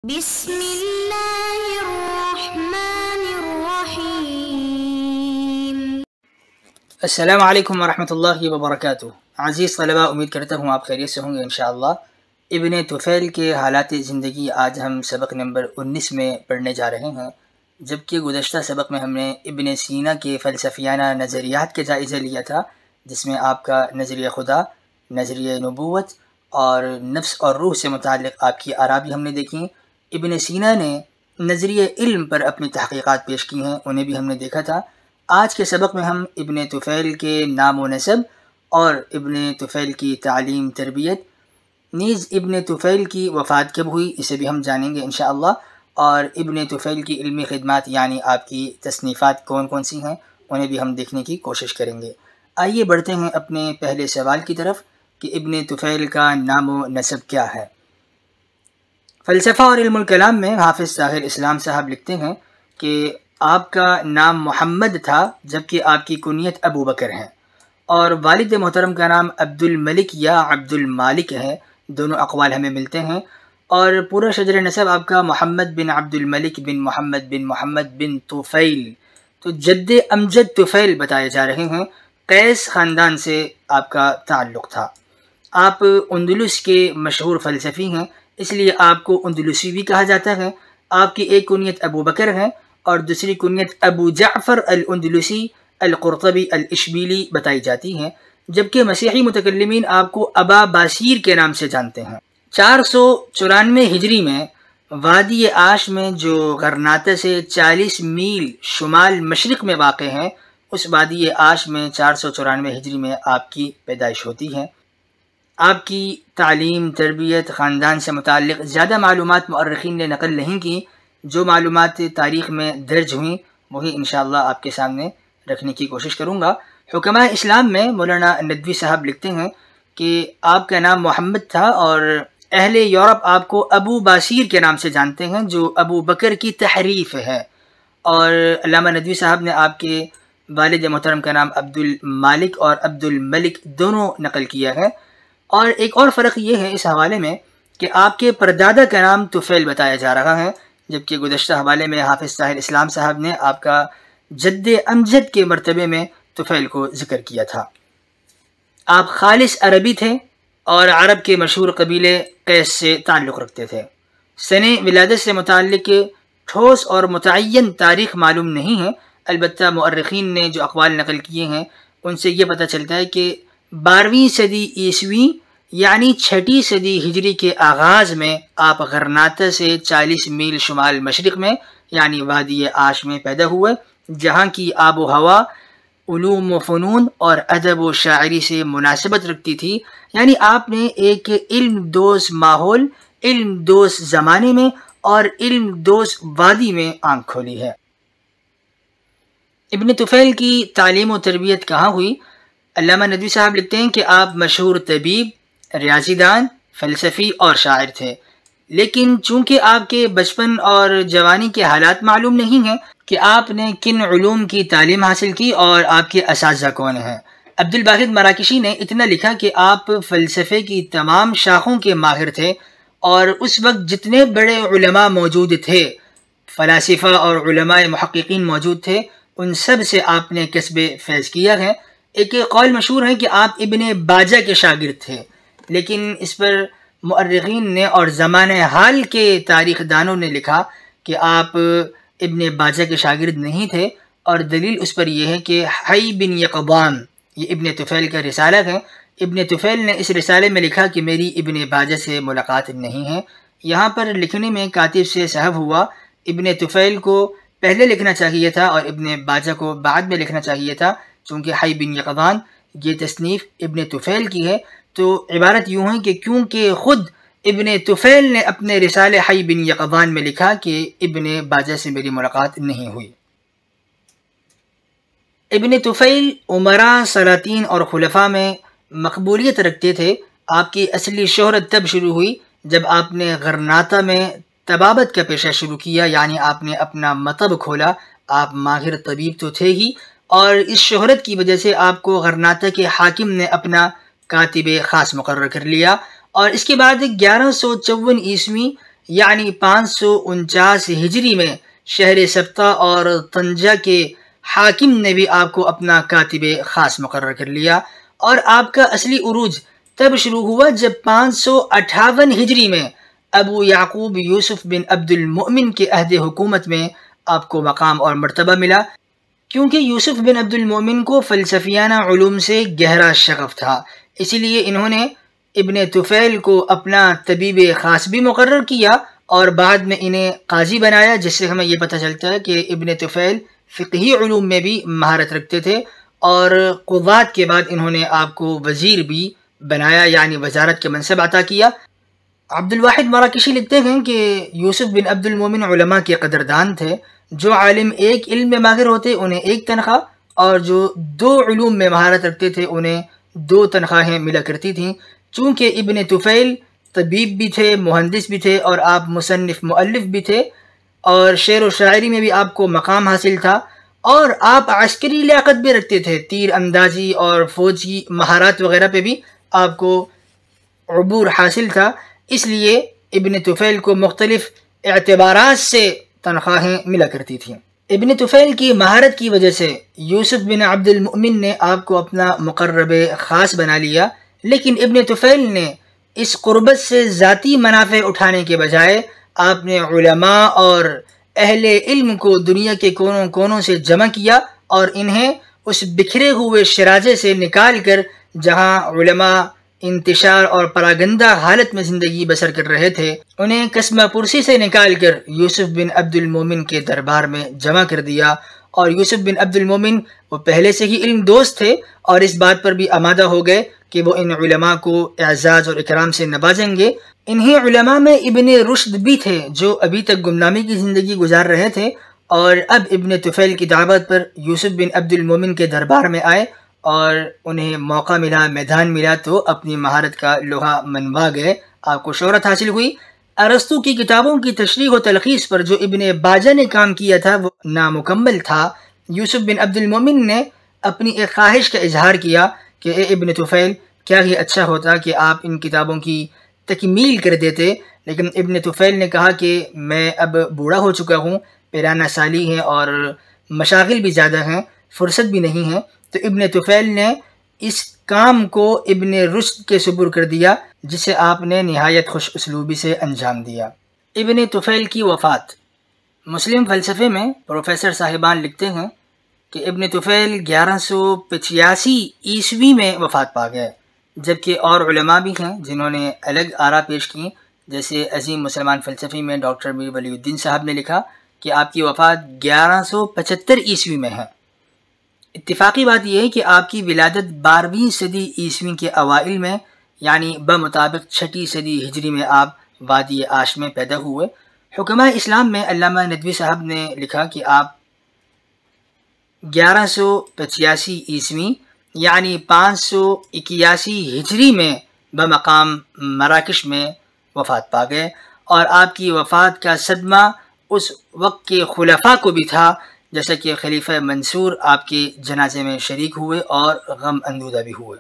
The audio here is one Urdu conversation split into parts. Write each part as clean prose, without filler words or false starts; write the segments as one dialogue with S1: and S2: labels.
S1: بسم اللہ الرحمن الرحیم۔
S2: السلام علیکم ورحمۃ اللہ وبرکاتہ۔ عزیز طلباء، امید کرتا ہوں آپ خیریت سے ہوں گے انشاءاللہ۔ ابن طفیل کے حالات زندگی آج ہم سبق نمبر 19 میں پڑھنے جا رہے ہیں، جبکہ گزشتہ سبق میں ہم نے ابن سینا کے فلسفیانہ نظریات کے جائزہ لیا تھا، جس میں آپ کا نظریہ خدا، نظریہ نبوت اور نفس اور روح سے متعلق آپ کی آراء بھی ہم نے دیکھی۔ ابن سینا نے نظریہ علم پر اپنی تحقیقات پیش کی ہیں، انہیں بھی ہم نے دیکھا تھا۔ آج کے سبق میں ہم ابن طفیل کے نام و نسب اور ابن طفیل کی تعلیم تربیت، نیز ابن طفیل کی وفات کب ہوئی اسے بھی ہم جانیں گے انشاءاللہ، اور ابن طفیل کی علمی خدمات یعنی آپ کی تصنیفات کون کون سی ہیں انہیں بھی ہم دیکھنے کی کوشش کریں گے۔ آئیے بڑھتے ہیں اپنے پہلے سوال کی طرف کہ ابن طفیل کا نام و نسب کیا ہے۔ فلسفہ اور علم الکلام میں حافظ طاہر اسلام صاحب لکھتے ہیں کہ آپ کا نام محمد تھا، جبکہ آپ کی کنیت ابو بکر ہے، اور والد محترم کا نام عبد الملک یا عبد المالک ہے۔ دونوں اقوال ہمیں ملتے ہیں، اور پورا شجر نسب آپ کا محمد بن عبد الملک بن محمد بن طفیل، تو جد امجد طفیل بتائے جا رہے ہیں۔ قیس خاندان سے آپ کا تعلق تھا۔ آپ اندلس کے مشہور فلسفی ہیں، اس لیے آپ کو اندلسی بھی کہا جاتا ہے۔ آپ کی ایک کنیت ابو بکر ہے اور دوسری کنیت ابو جعفر الاندلسی القرطبی الاشبیلی بتائی جاتی ہے، جبکہ مسیحی متکلمین آپ کو ابا باسیر کے نام سے جانتے ہیں۔ 494 ہجری میں وادی آش میں، جو غرناطہ سے 40 میل شمال مشرق میں واقع ہے، اس وادی آش میں 494 ہجری میں آپ کی پیدائش ہوتی ہے۔ آپ کی تعلیم تربیت خاندان سے متعلق زیادہ معلومات مؤرخین نے نقل نہیں کی، جو معلومات تاریخ میں درج ہوئیں وہی انشاءاللہ آپ کے سامنے رکھنے کی کوشش کروں گا۔ حکماء اسلام میں مولانا ندوی صاحب لکھتے ہیں کہ آپ کا نام محمد تھا، اور اہل یورپ آپ کو ابو باسیر کے نام سے جانتے ہیں، جو ابو بکر کی تحریف ہے، اور علامہ ندوی صاحب نے آپ کے والد محترم کا نام عبد المالک اور عبد الملک دونوں نقل کیا ہے۔ اور ایک اور فرق یہ ہے اس حوالے میں کہ آپ کے پردادا کا نام طفیل بتایا جا رہا ہے، جبکہ گزشتہ حوالے میں حافظ طاہر اسلام صاحب نے آپ کا جد امجد کے مرتبے میں طفیل کو ذکر کیا تھا۔ آپ خالص عربی تھے اور عرب کے مشہور قبیلے قیس سے تعلق رکھتے تھے۔ سن ولادت سے متعلق ٹھوس اور متعین تاریخ معلوم نہیں ہے، البتہ مؤرخین نے جو اقوال نقل کیے ہیں ان سے یہ پتہ چلتا ہے کہ 12ویں صدی عیسوی یعنی 6 صدی ہجری کے آغاز میں آپ غرناطہ سے 40 میل شمال مشرق میں یعنی وادی آش میں پیدا ہوئے، جہاں کی آب و ہوا علوم و فنون اور ادب و شاعری سے مناسبت رکھتی تھی، یعنی آپ نے ایک علم دوز ماحول، علم دوز زمانے میں اور علم دوز وادی میں آنکھ کھولی ہے۔ ابن طفیل کی تعلیم و تربیت کہاں ہوئی؟ علامہ ندوی صاحب لکھتے ہیں کہ آپ مشہور طبیب، ریاضی دان، فلسفی اور شاعر تھے، لیکن چونکہ آپ کے بچپن اور جوانی کے حالات معلوم نہیں ہیں کہ آپ نے کن علوم کی تعلیم حاصل کی اور آپ کے اساتذہ کون ہیں۔ عبد الباقی مراکشی نے اتنا لکھا کہ آپ فلسفے کی تمام شاخوں کے ماہر تھے، اور اس وقت جتنے بڑے علماء موجود تھے، فلاسفہ اور علماء محققین موجود تھے، ان سب سے آپ نے کسب فیض کیا ہے۔ ایک قول مشہور ہے کہ آپ ابن باجہ کے شاگرد تھے، لیکن اس پر مؤرخین نے اور زمانہ حال کے تاریخ دانوں نے لکھا کہ آپ ابن باجہ کے شاگرد نہیں تھے، اور دلیل اس پر یہ ہے کہ حی بن یقظان، یہ ابن طفیل کا رسالہ ہے، ابن طفیل نے اس رسالے میں لکھا کہ میری ابن باجہ سے ملاقات نہیں ہے۔ یہاں پر لکھنے میں کاتب سے سہو ہوا، ابن طفیل کو پہلے لکھنا چاہیے تھا اور ابن باجہ کو بعد میں لکھنا چاہیے تھا، چونکہ حی بن یقظان یہ تصنیف ابن طفیل کی ہے، تو عبارت یوں ہے کہ کیونکہ خود ابن طفیل نے اپنے رسالے حی بن یقظان میں لکھا کہ ابن باجہ سے میری ملاقات نہیں ہوئی۔ ابن طفیل امراء، سلاطین اور خلفاء میں مقبولیت رکھتے تھے۔ آپ کی اصلی شہرت تب شروع ہوئی جب آپ نے غرناطہ میں طبابت کا پیشہ شروع کیا، یعنی آپ نے اپنا مطب کھولا۔ آپ ماہر طبیب تو تھے ہی، اور اس شہرت کی وجہ سے آپ کو غرناطہ کے حاکم نے اپنا کاتب خاص مقرر کر لیا، اور اس کے بعد 1154 عیسوی یعنی 549 ہجری میں شہر سبتہ اور طنجہ کے حاکم نے بھی آپ کو اپنا کاتب خاص مقرر کر لیا، اور آپ کا اصلی عروج تب شروع ہوا جب 558 ہجری میں ابو یعقوب یوسف بن عبد المؤمن کے عہد حکومت میں آپ کو مقام اور مرتبہ ملا، کیونکہ یوسف بن عبد المؤمن کو فلسفیانہ علوم سے گہرا شغف تھا، اسی لیے انہوں نے ابن طفیل کو اپنا طبیب خاص بھی مقرر کیا اور بعد میں انہیں قاضی بنایا، جس سے ہمیں یہ پتہ چلتا ہے کہ ابن طفیل فقہی علوم میں بھی مہارت رکھتے تھے، اور قضات کے بعد انہوں نے آپ کو وزیر بھی بنایا، یعنی وزارت کے منصب عطا کیا۔ عبد الواحد مراکشی لکھتے ہیں کہ یوسف بن عبد المؤمن علماء کے قدردان تھے، جو عالم ایک علم میں ماہر ہوتے انہیں ایک تنخواہ، اور جو 2 علوم میں مہارت رکھتے تھے انہیں 2 تنخواہیں ملا کرتی تھیں۔ چونکہ ابن طفیل طبیب بھی تھے، مہندس بھی تھے، اور آپ مصنف مؤلف بھی تھے، اور شعر و شاعری میں بھی آپ کو مقام حاصل تھا، اور آپ عسکری لیاقت بھی رکھتے تھے، تیر اندازی اور فوج کی مہارات وغیرہ پہ بھی آپ کو عبور حاصل تھا، اس لیے ابن طفیل کو مختلف اعتبارات سے تنخواہیں ملا کرتی تھیں۔ ابن طفیل کی مہارت کی وجہ سے یوسف بن عبد المؤمن نے آپ کو اپنا مقرب خاص بنا لیا، لیکن ابن طفیل نے اس قربت سے ذاتی منافع اٹھانے کے بجائے آپ نے علماء اور اہل علم کو دنیا کے کونوں کونوں سے جمع کیا، اور انہیں اس بکھرے ہوئے شرازے سے نکال کر جہاں علماء انتشار اور پراگندہ حالت میں زندگی بسر کر رہے تھے، انہیں قسمہ پرسی سے نکال کر یوسف بن عبد المؤمن کے دربار میں جمع کر دیا، اور یوسف بن عبد المؤمن وہ پہلے سے ہی علم دوست تھے، اور اس بات پر بھی آمادہ ہو گئے کہ وہ ان علماء کو اعزاز اور اکرام سے نوازیں گے۔ انہی علماء میں ابن رشد بھی تھے، جو ابھی تک گمنامی کی زندگی گزار رہے تھے، اور اب ابن طفیل کی دعوت پر یوسف بن عبد المؤمن کے دربار میں آئے، اور انہیں موقع ملا، میدان ملا، تو اپنی مہارت کا لوہا منوا گئے، آپ کو شہرت حاصل ہوئی۔ ارسطو کی کتابوں کی تشریح و تلخیص پر جو ابن باجہ نے کام کیا تھا وہ نامکمل تھا۔ یوسف بن عبد المؤمن نے اپنی ایک خواہش کا اظہار کیا کہ اے ابن طفیل، کیا ہی اچھا ہوتا کہ آپ ان کتابوں کی تکمیل کر دیتے، لیکن ابن طفیل نے کہا کہ میں اب بوڑھا ہو چکا ہوں، پیرانہ سالی ہے اور مشاغل بھی زیادہ ہیں، فرصت بھی نہیں ہے، تو ابن طفیل نے اس کام کو ابن رشد کے سپر کر دیا، جسے آپ نے نہایت خوش اسلوبی سے انجام دیا۔ ابن طفیل کی وفات۔ مسلم فلسفے میں پروفیسر صاحبان لکھتے ہیں کہ ابن طفیل 1185 عیسوی میں وفات پا گئے، جبکہ اور علماء بھی ہیں جنہوں نے الگ آراء پیش کی، جیسے عظیم مسلمان فلسفی میں ڈاکٹر میر ولی الدین صاحب نے لکھا کہ آپ کی وفات 1175 عیسوی میں ہے۔ اتفاقی بات یہ ہے کہ آپ کی ولادت 12ویں صدی عیسوی کے اوائل میں، یعنی بمطابق 6 صدی ہجری میں آپ وادی عاش میں پیدا ہوئے۔ حکمہ اسلام میں علامہ ندوی صاحب نے لکھا کہ آپ 1185 عیسوی یعنی 581 ہجری میں بمقام مراکش میں وفات پا گئے، اور آپ کی وفات کا صدمہ اس وقت کے خلفاء کو بھی تھا، جیسا کہ خلیفہ منصور آپ کے جنازے میں شریک ہوئے اور غم اندودہ بھی ہوئے۔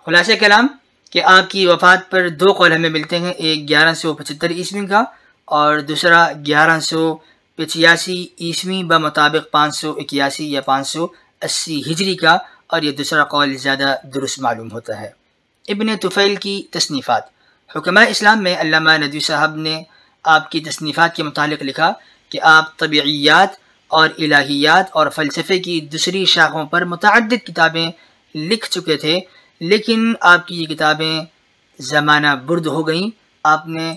S2: خلاصہ کلام کہ آپ کی وفات پر 2 قول ہمیں ملتے ہیں، ایک 1175 عیسوی کا اور دوسرا 1185 عیسوی بمطابق 581 یا 580 ہجری کا، اور یہ دوسرا قول زیادہ درست معلوم ہوتا ہے۔ ابن طفیل کی تصنیفات۔ حکمہ اسلام میں علامہ ندوی صاحب نے آپ کی تصنیفات کے متعلق لکھا کہ آپ طبیعیات اور الہیات اور فلسفے کی دوسری شاخوں پر متعدد کتابیں لکھ چکے تھے، لیکن آپ کی یہ کتابیں زمانہ برد ہو گئیں۔ آپ نے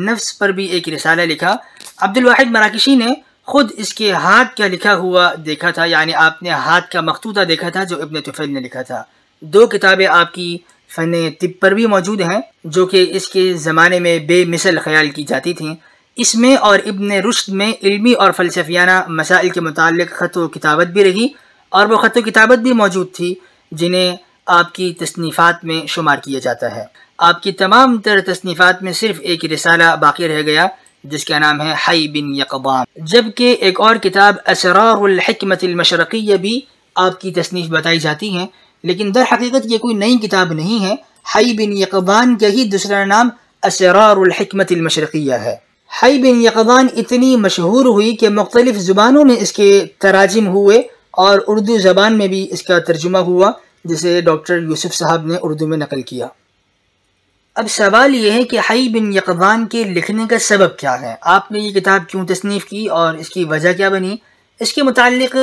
S2: نفس پر بھی ایک رسالہ لکھا۔ عبد الواحد مراکشی نے خود اس کے ہاتھ کا لکھا ہوا دیکھا تھا، یعنی آپ نے ہاتھ کا مخطوطہ دیکھا تھا جو ابن طفیل نے لکھا تھا۔ 2 کتابیں آپ کی فن طب پر بھی موجود ہیں، جو کہ اس کے زمانے میں بے مثل خیال کی جاتی تھیں۔ اس میں اور ابن رشد میں علمی اور فلسفیانہ مسائل کے متعلق خط و کتابت بھی رہی، اور وہ خط و کتابت بھی موجود تھی جنہیں آپ کی تصنیفات میں شمار کیا جاتا ہے۔ آپ کی تمام تر تصنیفات میں صرف ایک رسالہ باقی رہ گیا جس کا نام ہے حی بن یقظان، جبکہ ایک اور کتاب اسرار الحکمت المشرقیہ بھی آپ کی تصنیف بتائی جاتی ہیں، لیکن در حقیقت یہ کوئی نئی کتاب نہیں ہے۔ حی بن یقظان کا ہی دوسرا نام اسرار الحکمت المشرقیہ ہے۔ حی بن یقظان اتنی مشہور ہوئی کہ مختلف زبانوں میں اس کے تراجم ہوئے اور اردو زبان میں بھی اس کا ترجمہ ہوا، جسے ڈاکٹر یوسف صاحب نے اردو میں نقل کیا۔ اب سوال یہ ہے کہ حی بن یقظان کے لکھنے کا سبب کیا ہے، آپ نے یہ کتاب کیوں تصنیف کی اور اس کی وجہ کیا بنی؟ اس کے متعلق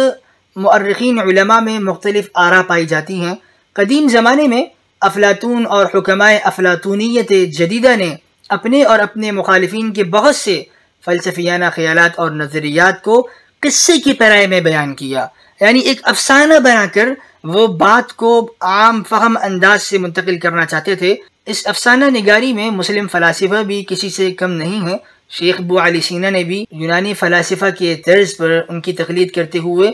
S2: مؤرخین علماء میں مختلف آراء پائی جاتی ہیں۔ قدیم زمانے میں افلاطون اور حکمائے افلاطونیت جدیدہ نے اپنے اور اپنے مخالفین کے بہت سے فلسفیانہ خیالات اور نظریات کو قصے کی پیرائی میں بیان کیا، یعنی ایک افسانہ بنا کر وہ بات کو عام فہم انداز سے منتقل کرنا چاہتے تھے۔ اس افسانہ نگاری میں مسلم فلاسفہ بھی کسی سے کم نہیں ہیں۔ شیخ ابو علی سینا نے بھی یونانی فلاسفہ کے طرز پر ان کی تقلید کرتے ہوئے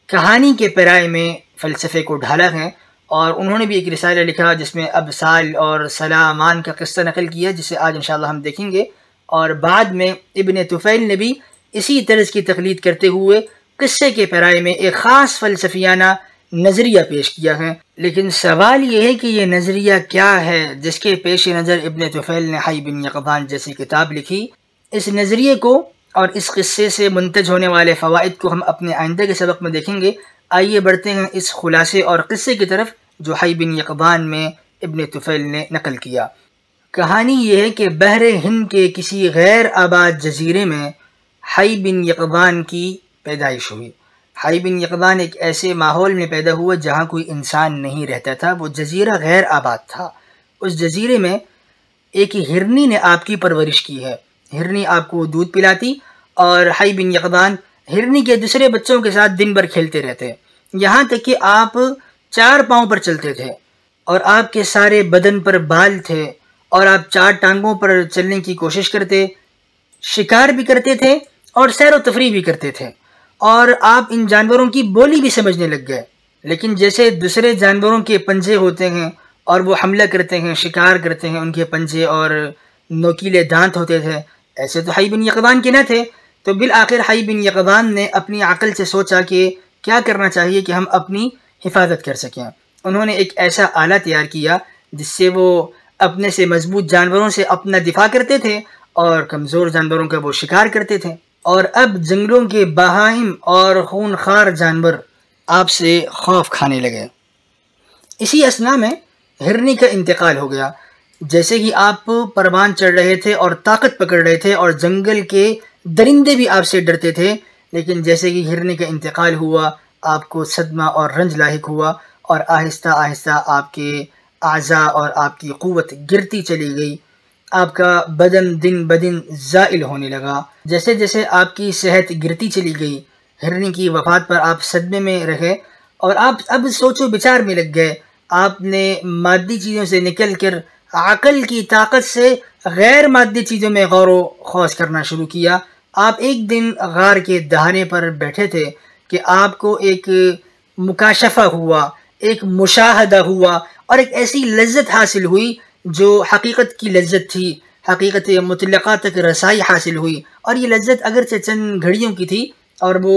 S2: کہانی کے پیرائی میں فلسفے کو ڈھالا ہے، اور انہوں نے بھی ایک رسالہ لکھا جس میں ابسال اور سلامان کا قصہ نقل کیا، جسے آج انشاءاللہ ہم دیکھیں گے۔ اور بعد میں ابن طفیل نے بھی اسی طرز کی تقلید کرتے ہوئے قصے کے پیرائی میں ایک خاص فلسفیانہ نظریہ پیش کیا ہے۔ لیکن سوال یہ ہے کہ یہ نظریہ کیا ہے جس کے پیش نظر ابن طفیل نے حی بن یقظان جیسی کتاب لکھی؟ اس نظریے کو اور اس قصے سے منتج ہونے والے فوائد کو ہم اپنے آئندہ کے سبق میں دیکھیں گے۔ آئیے بڑھتے ہیں اس خلاصے اور قصے کی طرف جو حی بن یقظان میں ابن طفیل نے نقل کیا۔ کہانی یہ ہے کہ بحر ہند کے کسی غیر آباد جزیرے میں حی بن یقظان کی پیدائش ہوئی۔ حی بن یقظان ایک ایسے ماحول میں پیدا ہوا جہاں کوئی انسان نہیں رہتا تھا، وہ جزیرہ غیر آباد تھا۔ اس جزیرے میں ایک ہرنی نے آپ کی پرورش کی ہے۔ ہرنی آپ کو دودھ پلاتی اور حی بن یقظان ہرنی کے دوسرے بچوں کے ساتھ دن بھر کھیلتے رہتے، یہاں تک کہ آپ 4 پاؤں پر چلتے تھے اور آپ کے سارے بدن پر بال تھے، اور آپ 4 ٹانگوں پر چلنے کی کوشش کرتے، شکار بھی کرتے تھے اور سیر و تفریح بھی کرتے تھے، اور آپ ان جانوروں کی بولی بھی سمجھنے لگ گئے۔ لیکن جیسے دوسرے جانوروں کے پنجے ہوتے ہیں اور وہ حملہ کرتے ہیں، شکار کرتے ہیں، ان کے پنجے اور نوکیلے دانت ہوتے تھے، ایسے تو حی بن یقظان کے نہ تھے۔ تو بالآخر حی بن یقظان نے اپنی عقل سے سوچا کہ کیا کرنا چاہیے کہ ہم اپنی حفاظت کر سکیں۔ انہوں نے ایک ایسا آلہ تیار کیا جس سے وہ اپنے سے مضبوط جانوروں سے اپنا دفاع کرتے تھے اور کمزور جانوروں کا وہ شکار کرتے تھے۔ اور اب جنگلوں کے بہائم اور خونخوار جانور آپ سے خوف کھانے لگے۔ اسی اثناء میں ہرنی کا انتقال ہو گیا۔ جیسے ہی آپ پروان چڑھ رہے تھے اور طاقت پکڑ رہے تھے اور جنگل کے درندے بھی آپ سے ڈرتے تھے، لیکن جیسے ہی ہرنی کا انتقال ہوا آپ کو صدمہ اور رنج لاحق ہوا، اور آہستہ آہستہ آپ کے اعضاء اور آپ کی قوت گرتی چلی گئی، آپ کا بدن دن بدن زائل ہونے لگا۔ جیسے جیسے آپ کی صحت گرتی چلی گئی، ہرنی کی وفات پر آپ صدمے میں رہے اور آپ اب سوچ و بچار میں لگ گئے۔ آپ نے مادی چیزوں سے نکل کر عقل کی طاقت سے غیر مادی چیزوں میں غور و خوض کرنا شروع کیا۔ آپ ایک دن غار کے دہانے پر بیٹھے تھے کہ آپ کو ایک مکاشفہ ہوا، ایک مشاہدہ ہوا، اور ایک ایسی لذت حاصل ہوئی جو حقیقت کی لذت تھی، حقیقت مطلقہ تک رسائی حاصل ہوئی۔ اور یہ لذت اگرچہ چند گھڑیوں کی تھی، اور وہ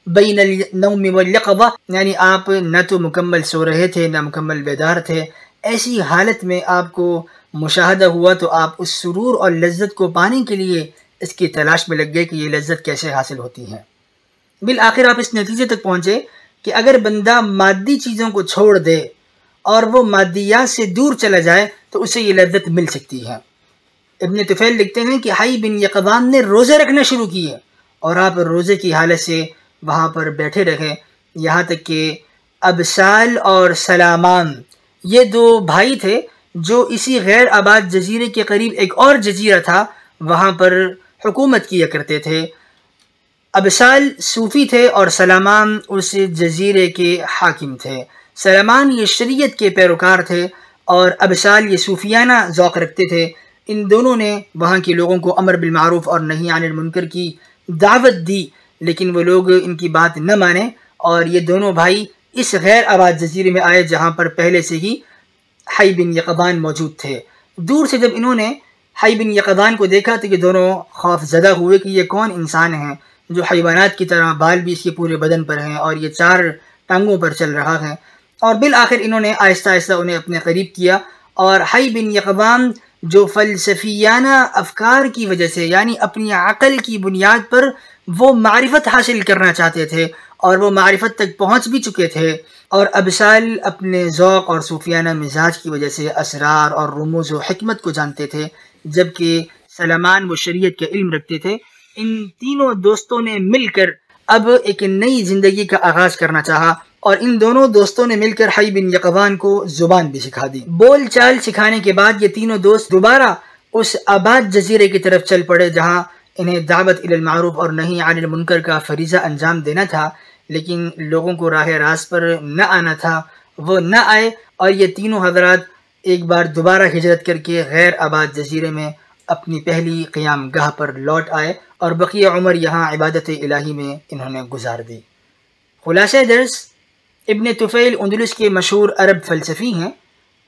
S2: بین النوم والیقظہ، یعنی آپ نہ تو مکمل سو رہے تھے نہ مکمل بیدار تھے، ایسی حالت میں آپ کو مشاہدہ ہوا تو آپ اس سرور اور لذت کو پانے کے لیے اس کی تلاش میں لگ گئے کہ یہ لذت کیسے حاصل ہوتی ہے۔ بالآخر آپ اس نتیجے تک پہنچے کہ اگر بندہ مادی چیزوں کو چھوڑ دے اور وہ مادیات سے دور چلا جائے تو اسے یہ لذت مل سکتی ہے۔ ابن طفیل لکھتے ہیں کہ حی بن یقظان نے روزے رکھنا شروع کیے اور آپ روزے کی حالت سے وہاں پر بیٹھے رہے، یہاں تک کہ ابسال اور سلامان یہ 2 بھائی تھے جو اسی غیر آباد جزیرے کے قریب ایک اور جزیرہ تھا وہاں پر حکومت کیا کرتے تھے۔ ابسال صوفی تھے اور سلامان اس جزیرے کے حاکم تھے۔ سلامان یہ شریعت کے پیروکار تھے اور ابسال یہ صوفیانہ ذوق رکھتے تھے۔ ان دونوں نے وہاں کے لوگوں کو امر بالمعروف اور نہی عن المنکر کی دعوت دی، لیکن وہ لوگ ان کی بات نہ مانے، اور یہ دونوں بھائی اس غیر آباد جزیرے میں آئے جہاں پر پہلے سے ہی حی بن یقظان موجود تھے۔ دور سے جب انہوں نے حی بن یقظان کو دیکھا تو یہ دونوں خوف زدہ ہوئے کہ یہ کون انسان ہے جو حیوانات کی طرح بال بھی اس کے پورے بدن پر ہیں اور یہ 4 ٹانگوں پر چل رہا ہے۔ اور بالآخر انہوں نے آہستہ آہستہ انہیں اپنے قریب کیا، اور حی بن یقظان جو فلسفیانہ افکار کی وجہ سے یعنی اپنی عقل کی بنیاد پر وہ معرفت حاصل کرنا چاہتے تھے اور وہ معرفت تک پہنچ بھی چکے تھے، اور ابسال اپنے ذوق اور صوفیانہ مزاج کی وجہ سے اسرار اور رموز و حکمت کو جانتے تھے، جبکہ سلمان وہ شریعت کا علم رکھتے تھے۔ ان تینوں دوستوں نے مل کر اب ایک نئی زندگی کا آغاز کرنا چاہا، اور ان دونوں دوستوں نے مل کر حی بن یقظان کو زبان بھی سکھا دی۔ بول چال سکھانے کے بعد یہ تینوں دوست دوبارہ اس آباد جزیرے کی طرف چل پڑے جہاں انہیں دعوت الی المعروف اور نہی عن المنکر کا فریضہ انجام دینا تھا، لیکن لوگوں کو راہ راست پر نہ آنا تھا، وہ نہ آئے، اور یہ تینوں حضرات ایک بار دوبارہ ہجرت کر کے غیر آباد جزیرے میں اپنی پہلی قیام گاہ پر لوٹ آئے، اور بقیہ عمر یہاں عبادت الہی میں انہوں نے گزار دی۔ خلاصہ درس، ابن طفیل اندلس کے مشہور عرب فلسفی ہیں،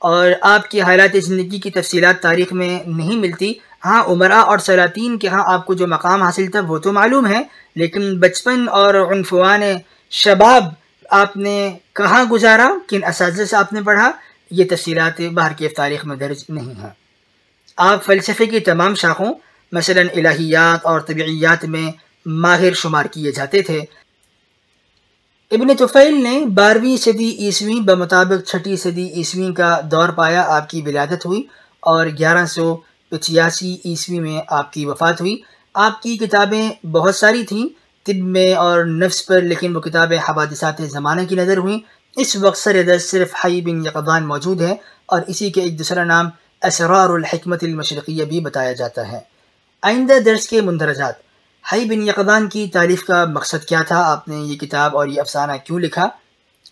S2: اور آپ کی حالات زندگی کی تفصیلات تاریخ میں نہیں ملتی۔ ہاں، امراء اور سلاطین کے ہاں آپ کو جو مقام حاصل تھا وہ تو معلوم ہے، لیکن بچپن اور عنفوان شباب آپ نے کہاں گزارا، کن اساتذہ سے آپ نے پڑھا، یہ تفصیلات باہر کی تاریخ میں درج نہیں ہیں۔ آپ فلسفے کی تمام شاخوں مثلا الہیات اور طبیعیات میں ماہر شمار کیے جاتے تھے۔ ابن طفیل نے 12ویں صدی عیسوی بمطابق 6 صدی عیسوی کا دور پایا، آپ کی ولادت ہوئی، اور 1185 عیسوی میں آپ کی وفات ہوئی۔ آپ کی کتابیں بہت ساری تھیں طب میں اور نفس پر، لیکن وہ کتابیں حوادثات زمانہ کی نظر ہوئیں۔ اس وقت سر دست صرف حی بن یقظان موجود ہے، اور اسی کے ایک دوسرا نام اسرار الحکمت المشرقیہ بھی بتایا جاتا ہے۔ آئندہ درس کے مندرجات: حی بن یقظان کی تالیف کا مقصد کیا تھا، آپ نے یہ کتاب اور یہ افسانہ کیوں لکھا،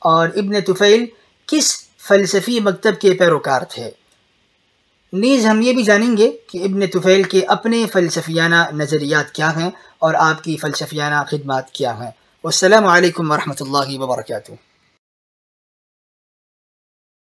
S2: اور ابن طفیل کس فلسفی مکتب کے پیروکار تھے۔ نیز ہم یہ بھی جانیں گے کہ ابن طفیل کے اپنے فلسفیانہ نظریات کیا ہیں اور آپ کی فلسفیانہ خدمات کیا ہیں۔ والسلام علیکم ورحمۃ اللہ وبرکاتہ۔